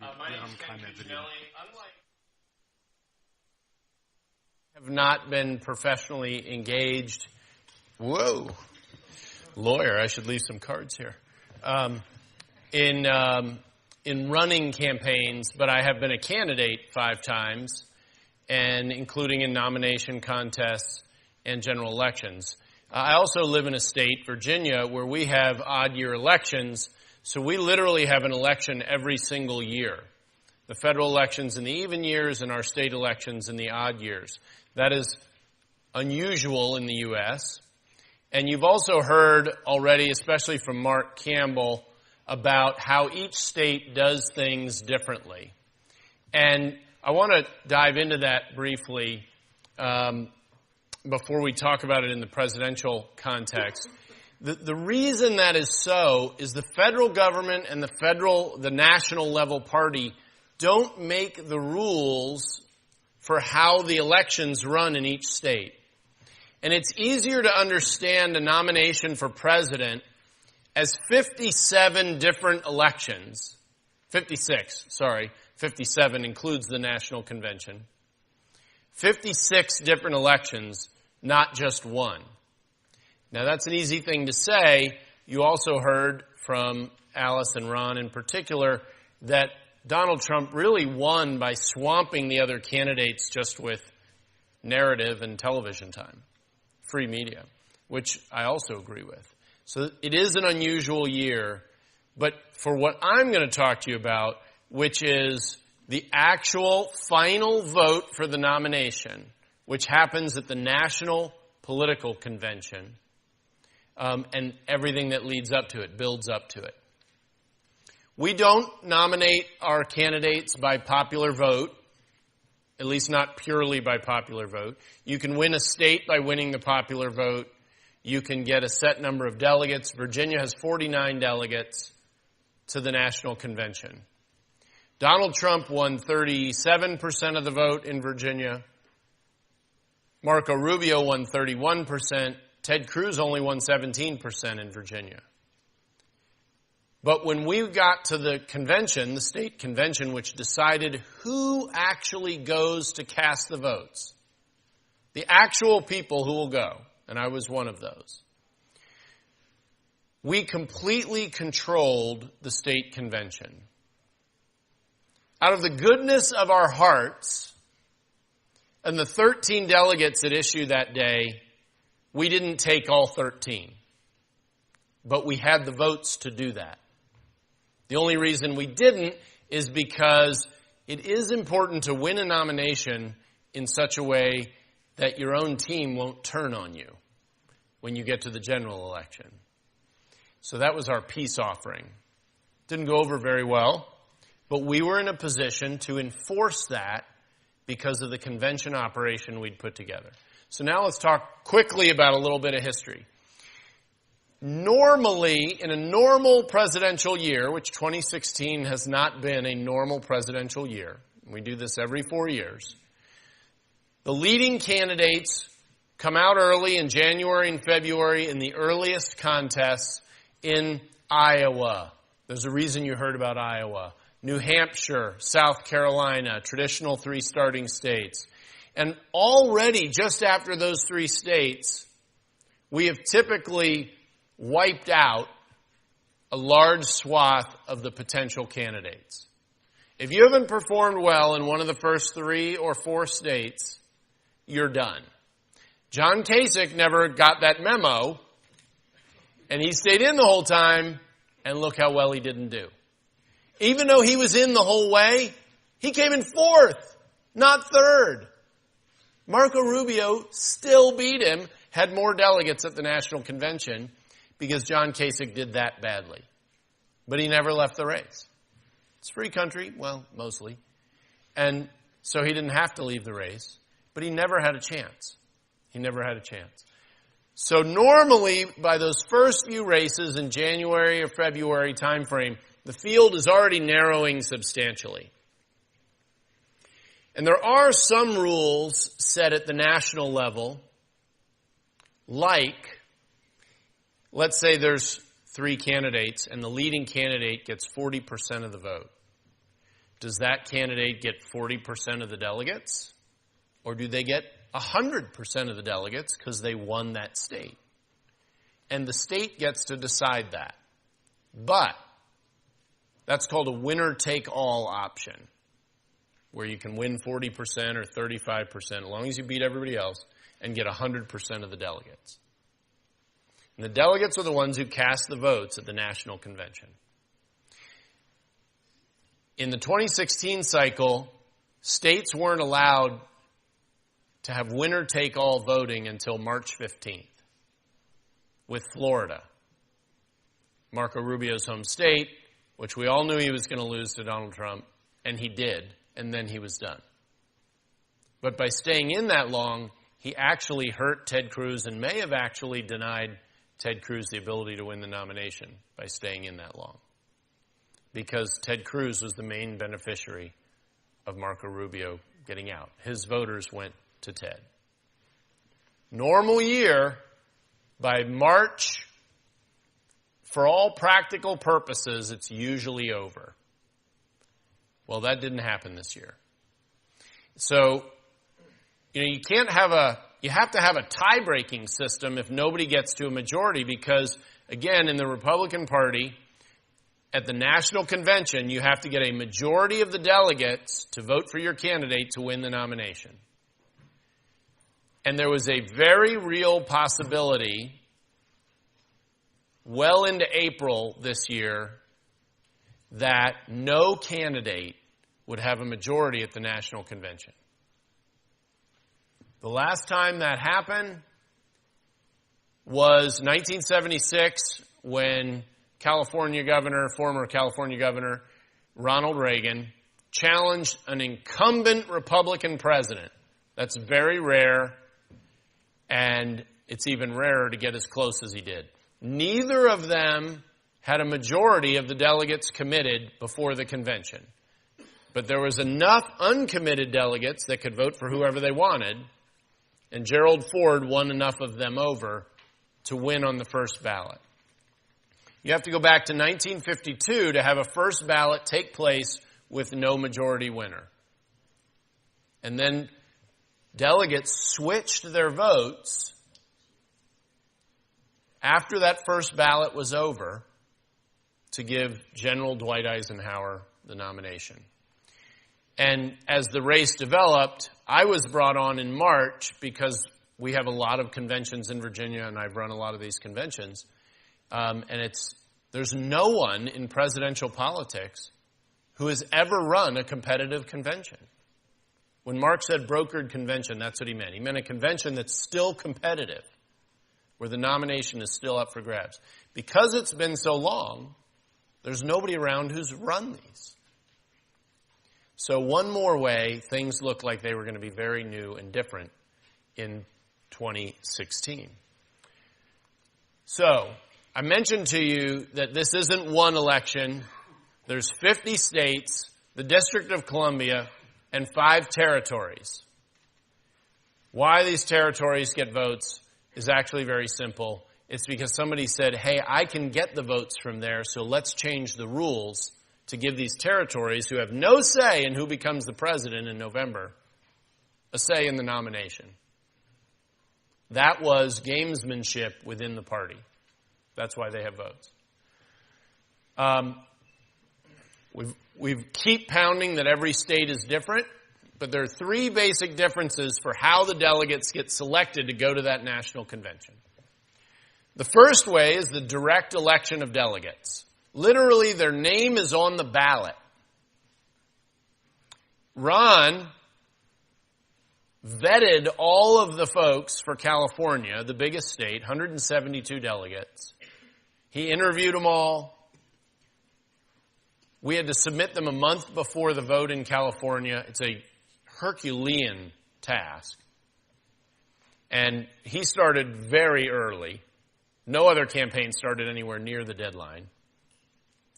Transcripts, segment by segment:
My name is Ken Cuccinelli. Have not been professionally engaged. Whoa, lawyer! I should leave some cards here. In running campaigns, but I have been a candidate 5 times, and including in nomination contests and general elections. I also live in a state, Virginia, where we have odd-year elections, so we literally have an election every single year. The federal elections in the even years and our state elections in the odd years. That is unusual in the U.S. And you've also heard already, especially from Mark Campbell, about how each state does things differently. And I want to dive into that briefly before we talk about it in the presidential context. The reason that is so is the federal government and the national level party don't make the rules for how the elections run in each state. And it's easier to understand a nomination for president as 57 different elections. 57 includes the national convention. 56 different elections, not just one. Now that's an easy thing to say. You also heard from Alice and Ron in particular that Donald Trump really won by swamping the other candidates just with narrative and television time, free media, which I also agree with. So it is an unusual year, but for what I'm going to talk to you about, which is the actual final vote for the nomination, which happens at the National Political Convention, and everything that leads up to it, builds up to it. We don't nominate our candidates by popular vote, at least not purely by popular vote. You can win a state by winning the popular vote. You can get a set number of delegates. Virginia has 49 delegates to the National Convention. Donald Trump won 37% of the vote in Virginia. Marco Rubio won 31%. Ted Cruz only won 17% in Virginia. But when we got to the convention, the state convention, which decided who actually goes to cast the votes, the actual people who will go, and I was one of those, we completely controlled the state convention. Out of the goodness of our hearts and the 13 delegates at issue that day, we didn't take all 13. But we had the votes to do that. The only reason we didn't is because it is important to win a nomination in such a way that your own team won't turn on you when you get to the general election. So that was our peace offering. Didn't go over very well, but we were in a position to enforce that because of the convention operation we'd put together. So now let's talk quickly about a little bit of history. Normally, in a normal presidential year, which 2016 has not been a normal presidential year, we do this every 4 years, the leading candidates come out early in January and February in the earliest contests in Iowa. There's a reason you heard about Iowa. New Hampshire, South Carolina, traditional 3 starting states. And already, just after those 3 states, we have typically wiped out a large swath of the potential candidates. If you haven't performed well in one of the first 3 or 4 states, you're done. John Kasich never got that memo, and he stayed in the whole time, and look how well he didn't do. Even though he was in the whole way, he came in 4th, not 3rd. Marco Rubio still beat him, had more delegates at the National Convention, because John Kasich did that badly. But he never left the race. It's a free country, well, mostly. And so he didn't have to leave the race, but he never had a chance. He never had a chance. So normally, by those first few races in January or February timeframe, the field is already narrowing substantially. And there are some rules set at the national level, like, let's say there's 3 candidates and the leading candidate gets 40% of the vote. does that candidate get 40% of the delegates? Or do they get 100% of the delegates because they won that state? And the state gets to decide that. But that's called a winner-take-all option, where you can win 40% or 35%, as long as you beat everybody else, and get 100% of the delegates. And the delegates are the ones who cast the votes at the National Convention. In the 2016 cycle, states weren't allowed to have winner-take-all voting until March 15th, with Florida, Marco Rubio's home state, which we all knew he was going to lose to Donald Trump, and he did, and then he was done. But by staying in that long, he actually hurt Ted Cruz and may have actually denied Ted Cruz the ability to win the nomination by staying in that long, because Ted Cruz was the main beneficiary of Marco Rubio getting out. His voters went to Ted. Normal year, by March, for all practical purposes, it's usually over. Well, that didn't happen this year. So, you have to have a tie-breaking system if nobody gets to a majority, because, again, in the Republican Party, at the National Convention, you have to get a majority of the delegates to vote for your candidate to win the nomination. And there was a very real possibility well into April this year that no candidate would have a majority at the National Convention. The last time that happened was 1976, when former California Governor Ronald Reagan challenged an incumbent Republican president. That's very rare, and it's even rarer to get as close as he did. Neither of them had a majority of the delegates committed before the convention. But there was enough uncommitted delegates that could vote for whoever they wanted, and Gerald Ford won enough of them over to win on the first ballot. You have to go back to 1952 to have a first ballot take place with no majority winner. And then delegates switched their votes after that first ballot was over to give General Dwight Eisenhower the nomination. And as the race developed, I was brought on in March because we have a lot of conventions in Virginia, and I've run a lot of these conventions. There's no one in presidential politics who has ever run a competitive convention. When Mark said brokered convention, that's what he meant. He meant a convention that's still competitive, where the nomination is still up for grabs. Because it's been so long, there's nobody around who's run these. So one more way, things look like they were going to be very new and different in 2016. So, I mentioned to you that this isn't one election. There's 50 states, the District of Columbia, and 5 territories. Why these territories get votes is actually very simple. It's because somebody said, hey, I can get the votes from there, so let's change the rules to give these territories, who have no say in who becomes the president in November, a say in the nomination. That was gamesmanship within the party. That's why they have votes. We keep pounding that every state is different, but there are 3 basic differences for how the delegates get selected to go to that national convention. The first way is the direct election of delegates. Literally, their name is on the ballot. Ron vetted all of the folks for California, the biggest state, 172 delegates. He interviewed them all. We had to submit them a month before the vote in California. It's a Herculean task. And he started very early. No other campaign started anywhere near the deadline.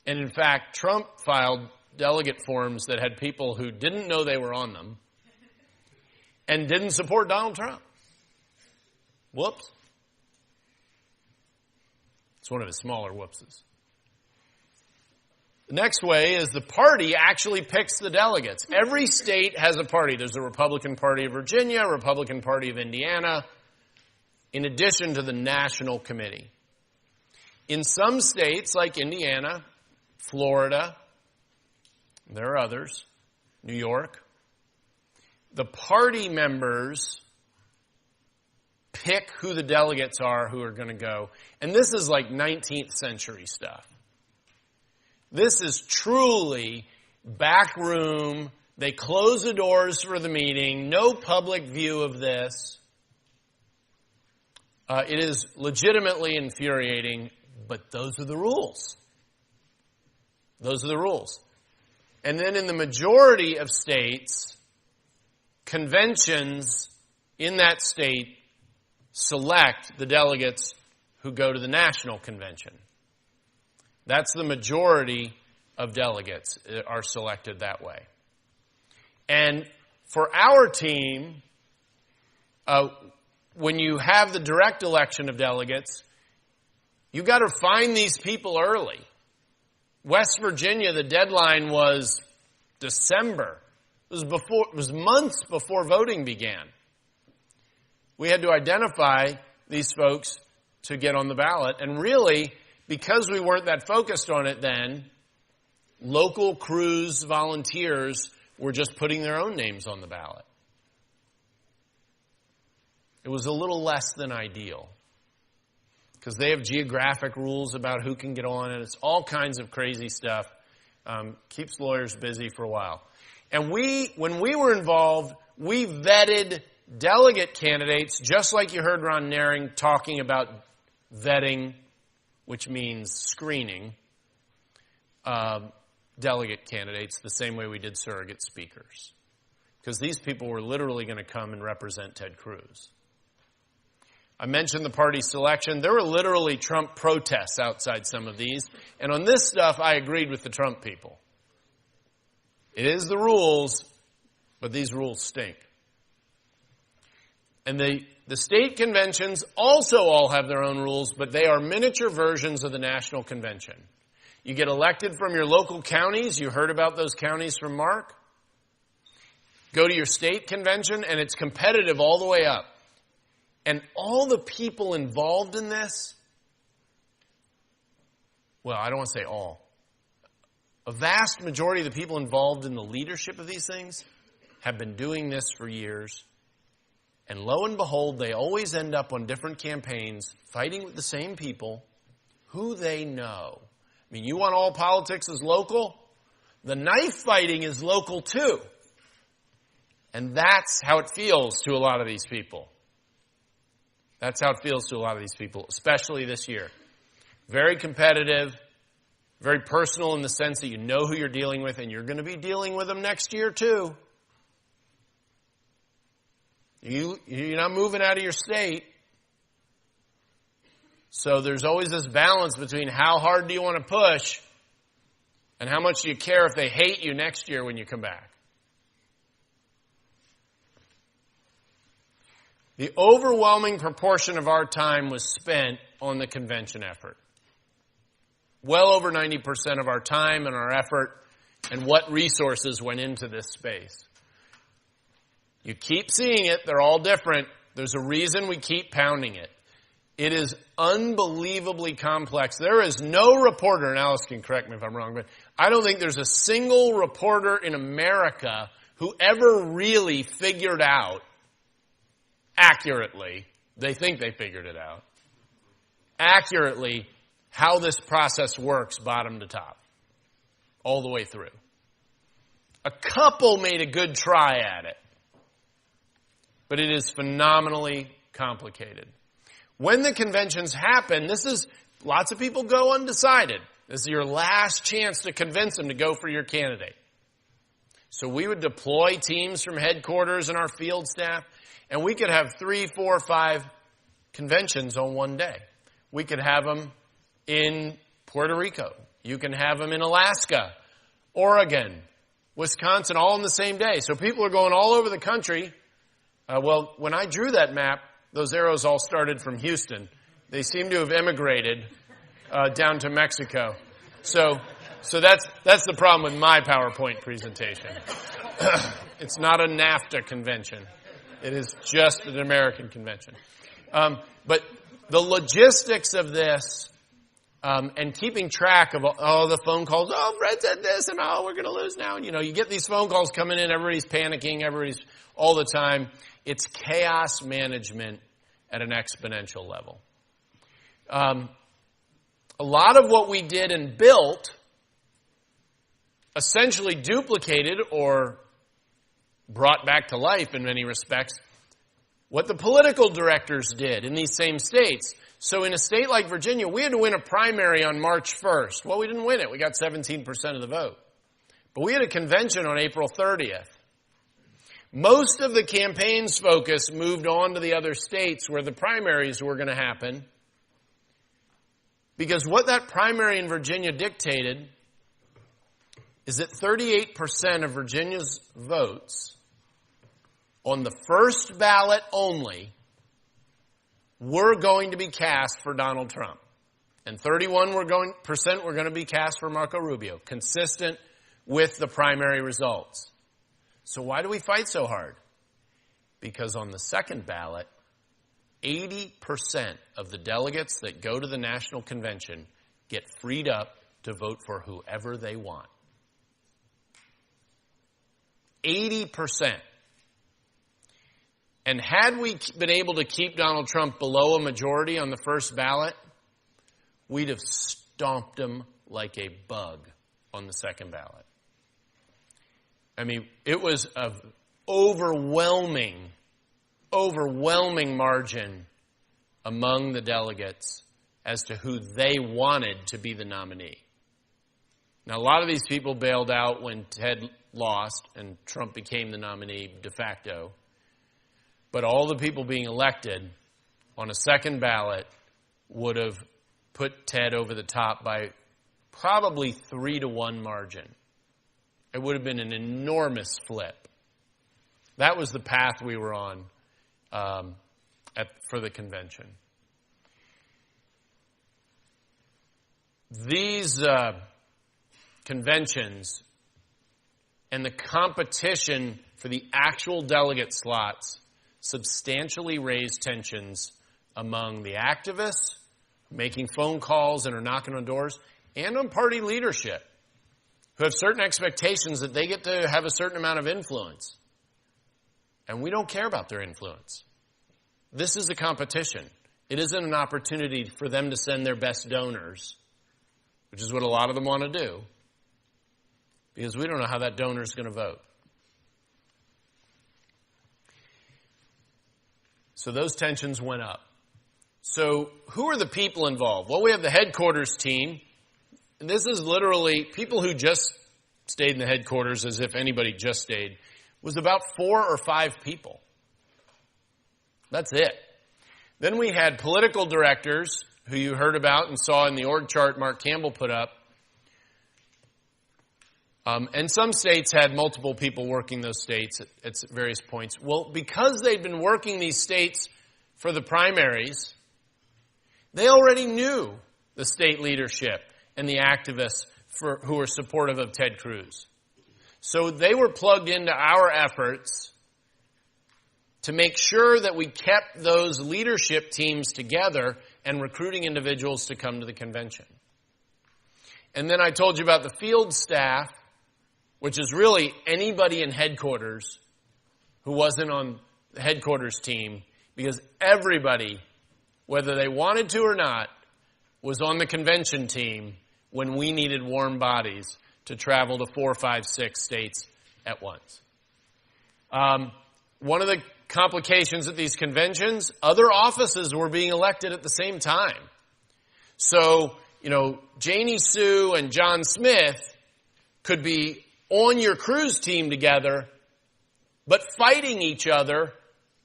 And in fact, Trump filed delegate forms that had people who didn't know they were on them and didn't support Donald Trump. Whoops. It's one of his smaller whoopses. The next way is the party actually picks the delegates. Every state has a party. There's a Republican Party of Virginia, a Republican Party of Indiana, in addition to the National Committee. In some states, like Indiana, Florida, there are others, New York, the party members pick who the delegates are who are going to go. And this is like 19th century stuff. This is truly back room. They close the doors for the meeting. No public view of this. It is legitimately infuriating, but those are the rules. Those are the rules. And then in the majority of states, conventions in that state select the delegates who go to the national convention. That's the majority of delegates are selected that way. And for our team, when you have the direct election of delegates, you got to find these people early. West Virginia, the deadline was December. It was months before voting began. We had to identify these folks to get on the ballot. And really, because we weren't that focused on it then, local crews, volunteers were just putting their own names on the ballot. It was a little less than ideal because they have geographic rules about who can get on, and it's all kinds of crazy stuff. Keeps lawyers busy for a while. And when we were involved, we vetted delegate candidates, just like you heard Ron Naring talking about vetting, which means screening, delegate candidates the same way we did surrogate speakers. Because these people were literally going to come and represent Ted Cruz. I mentioned the party selection. There were literally Trump protests outside some of these. And on this stuff, I agreed with the Trump people. It is the rules, but these rules stink. And the state conventions also all have their own rules, but they are miniature versions of the national convention. You get elected from your local counties. You heard about those counties from Mark. Go to your state convention, and it's competitive all the way up. And all the people involved in this, well, I don't want to say all. A vast majority of the people involved in the leadership of these things have been doing this for years. And lo and behold, they always end up on different campaigns fighting with the same people who they know. I mean, you want all politics is local? The knife fighting is local too. And that's how it feels to a lot of these people. That's how it feels to a lot of these people, especially this year. Very competitive, very personal in the sense that you know who you're dealing with, and you're going to be dealing with them next year too. You're not moving out of your state. So there's always this balance between how hard do you want to push and how much do you care if they hate you next year when you come back. The overwhelming proportion of our time was spent on the convention effort. Well over 90% of our time and our effort and what resources went into this space. You keep seeing it. They're all different. There's a reason we keep pounding it. It is unbelievably complex. There is no reporter, and Alice can correct me if I'm wrong, but I don't think there's a single reporter in America who ever really figured out accurately, they think they figured it out, accurately how this process works bottom to top, all the way through. A couple made a good try at it, but it is phenomenally complicated. When the conventions happen, lots of people go undecided. This is your last chance to convince them to go for your candidate. So we would deploy teams from headquarters and our field staff, and we could have 3, 4, 5 conventions on one day. We could have them in Puerto Rico. You can have them in Alaska, Oregon, Wisconsin, all on the same day. So people are going all over the country. Well, when I drew that map, those arrows all started from Houston. They seem to have emigrated down to Mexico. So So that's the problem with my PowerPoint presentation. It's not a NAFTA convention. It is just an American convention. But the logistics of this, and keeping track of all the phone calls, oh, Fred said this, and oh, we're going to lose now. And, you get these phone calls coming in, everybody's panicking, everybody's all the time. It's chaos management at an exponential level. A lot of what we did and built essentially duplicated or brought back to life in many respects what the political directors did in these same states. So in a state like Virginia, we had to win a primary on March 1st. Well, we didn't win it. We got 17% of the vote. But we had a convention on April 30th. Most of the campaign's focus moved on to the other states where the primaries were going to happen, because what that primary in Virginia dictated is that 38% of Virginia's votes on the first ballot only were going to be cast for Donald Trump. And 31% were going to be cast for Marco Rubio, consistent with the primary results. So why do we fight so hard? Because on the second ballot, 80% of the delegates that go to the National Convention get freed up to vote for whoever they want. 80%. And had we been able to keep Donald Trump below a majority on the first ballot, we'd have stomped him like a bug on the second ballot. I mean, it was an overwhelming margin among the delegates as to who they wanted to be the nominee. Now, a lot of these people bailed out when Ted lost and Trump became the nominee de facto. But all the people being elected on a second ballot would have put Ted over the top by probably 3-1 margin. It would have been an enormous flip. That was the path we were on for the convention. These conventions and the competition for the actual delegate slots substantially raised tensions among the activists making phone calls and are knocking on doors, and on party leadership, who have certain expectations that they get to have a certain amount of influence. And we don't care about their influence. This is a competition. It isn't an opportunity for them to send their best donors, which is what a lot of them want to do, because we don't know how that donor is going to vote. So those tensions went up. So who are the people involved? Well, we have the headquarters team. And this is literally people who just stayed in the headquarters, as if anybody just stayed. It was about 4 or 5 people. That's it. Then we had political directors, who you heard about and saw in the org chart Mark Campbell put up. And some states had multiple people working those states at various points. Well, because they'd been working these states for the primaries, they already knew the state leadership and the activists who were supportive of Ted Cruz. So they were plugged into our efforts to make sure that we kept those leadership teams together and recruiting individuals to come to the convention. And then I told you about the field staff, which is really anybody in headquarters who wasn't on the headquarters team, because everybody, whether they wanted to or not, was on the convention team when we needed warm bodies to travel to 4, 5, 6 states at once. One of the complications at these conventions, other offices were being elected at the same time. So, Janie Sue and John Smith could be on your Cruz team together, but fighting each other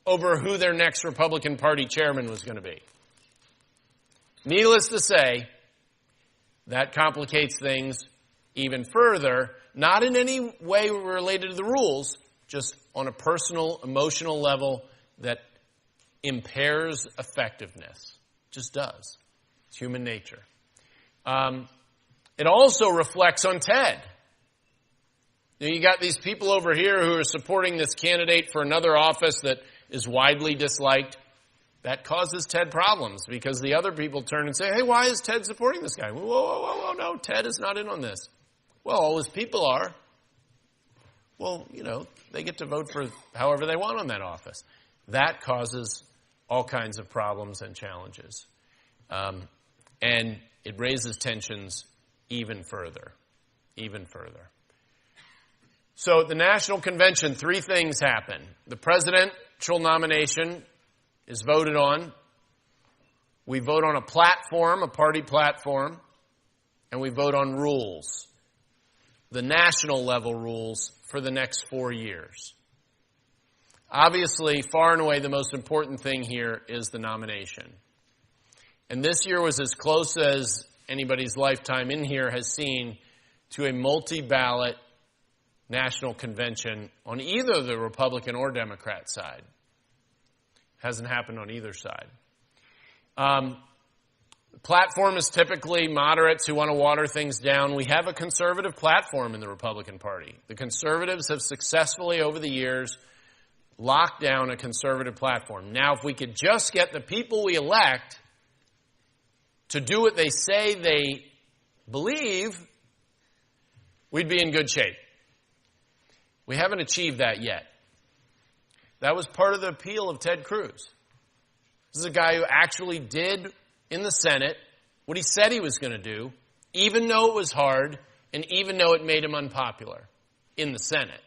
over who their next Republican Party chairman was going to be. Needless to say, that complicates things even further, not in any way related to the rules, just on a personal, emotional level that impairs effectiveness. Just does. It's human nature. it also reflects on Ted. You got these people over here who are supporting this candidate for another office that is widely disliked. That causes Ted problems because the other people turn and say, hey, why is Ted supporting this guy? Whoa, whoa, whoa, whoa, no, Ted is not in on this. Well, all his people are. Well, they get to vote for however they want on that office. That causes all kinds of problems and challenges. And it raises tensions even further. So at the National Convention, 3 things happen. The presidential nomination is voted on. We vote on a platform, a party platform, and we vote on rules, the national level rules for the next 4 years. Obviously, far and away, the most important thing here is the nomination. And this year was as close as anybody's lifetime in here has seen to a multi-ballot national convention on either the Republican or Democrat side. Hasn't happened on either side. The platform is typically moderates who want to water things down. We have a conservative platform in the Republican Party. The conservatives have successfully, over the years, locked down a conservative platform. Now, if we could just get the people we elect to do what they say they believe, we'd be in good shape. We haven't achieved that yet. That was part of the appeal of Ted Cruz. This is a guy who actually did in the Senate what he said he was going to do, even though it was hard and even though it made him unpopular in the Senate.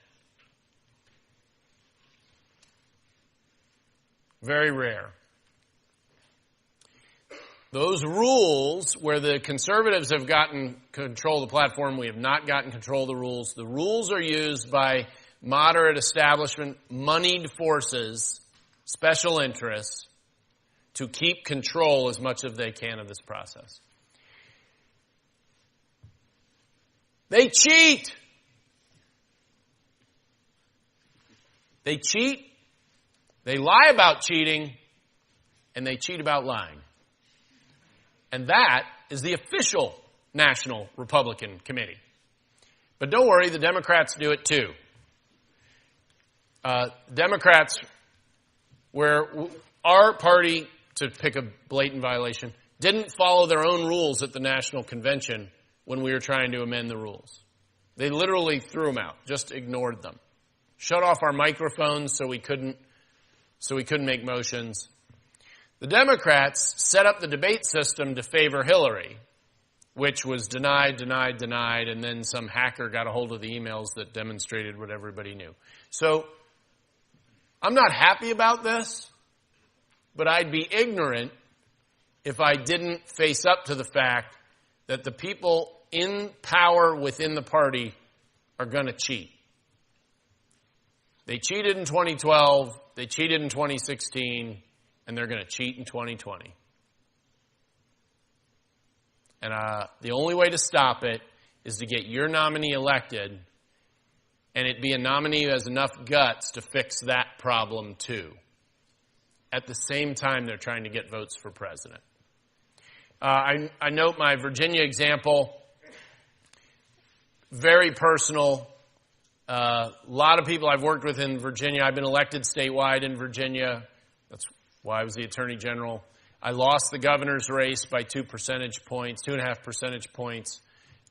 Very rare. Those rules where the conservatives have gotten control of the platform, we have not gotten control of the rules. The rules are used by moderate establishment, moneyed forces, special interests, to keep control as much as they can of this process. They cheat. They cheat. They lie about cheating. And they cheat about lying. And that is the official National Republican Committee. But don't worry, the Democrats do it too. Democrats, where our party, to pick a blatant violation, didn't follow their own rules at the National Convention when we were trying to amend the rules. They literally threw them out, just ignored them. Shut off our microphones so we couldn't make motions. The Democrats set up the debate system to favor Hillary, which was denied, and then some hacker got a hold of the emails that demonstrated what everybody knew. So I'm not happy about this, but I'd be ignorant if I didn't face up to the fact that the people in power within the party are going to cheat. They cheated in 2012, they cheated in 2016, and they're going to cheat in 2020. And the only way to stop it is to get your nominee elected, and it be a nominee who has enough guts to fix that problem too. At the same time, they're trying to get votes for president. I note my Virginia example, very personal. A lot of people I've worked with in Virginia. I've been elected statewide in Virginia. That's why I was the Attorney General. I lost the governor's race by 2.5 percentage points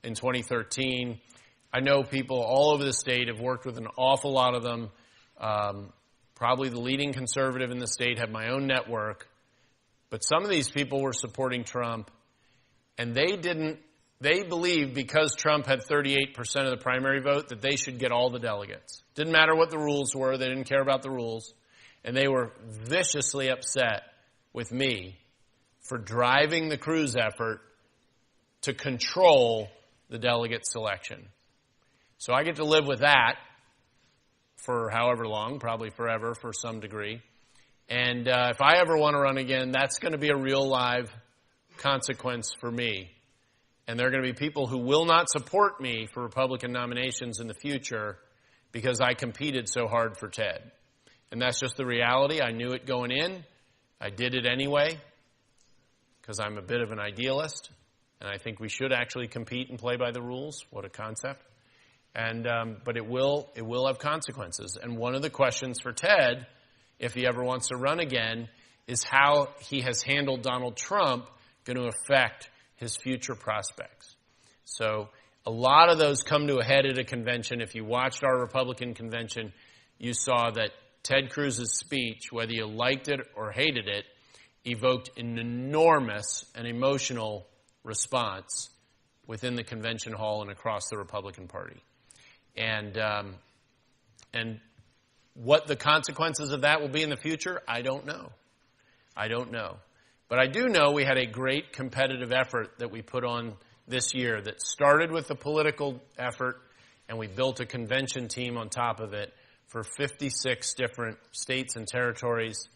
in 2013. I know people all over the state, have worked with an awful lot of them. Probably the leading conservative in the state, have my own network. But some of these people were supporting Trump, and they believed because Trump had 38% of the primary vote that they should get all the delegates. Didn't matter what the rules were. They didn't care about the rules. And they were viciously upset with me for driving the Cruz effort to control the delegate selection. So I get to live with that for however long, probably forever for some degree. And if I ever want to run again, that's going to be a real live consequence for me. And there are going to be people who will not support me for Republican nominations in the future because I competed so hard for Ted. And that's just the reality. I knew it going in. I did it anyway because I'm a bit of an idealist. And I think we should actually compete and play by the rules. What a concept. And but it will have consequences. And one of the questions for Ted, if he ever wants to run again, is how he has handled Donald Trump going to affect his future prospects. So a lot of those come to a head at a convention. If you watched our Republican convention, you saw that Ted Cruz's speech, whether you liked it or hated it, evoked an enormous and emotional response within the convention hall and across the Republican Party. And what the consequences of that will be in the future, I don't know. I don't know. But I do know we had a great competitive effort that we put on this year that started with the political effort, and we built a convention team on top of it for 56 different states and territories,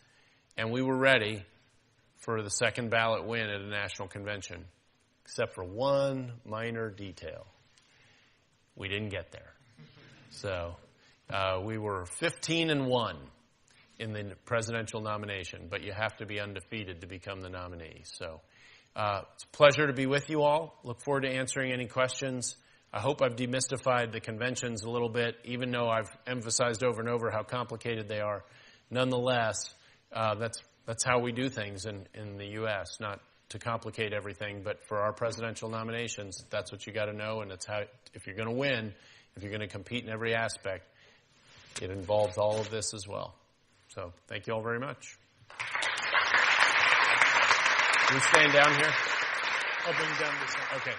and we were ready for the second ballot win at a national convention, except for one minor detail. We didn't get there. So we were 15-1 in the presidential nomination, but you have to be undefeated to become the nominee. So it's a pleasure to be with you all. Look forward to answering any questions. I hope I've demystified the conventions a little bit, even though I've emphasized over and over how complicated they are. Nonetheless, that's how we do things in the U.S., not to complicate everything, but for our presidential nominations, that's what you got to know, and it's how, if you're going to win, if you're going to compete in every aspect, it involves all of this as well. So thank you all very much. Are we staying down here? I'll bring down this one. Okay.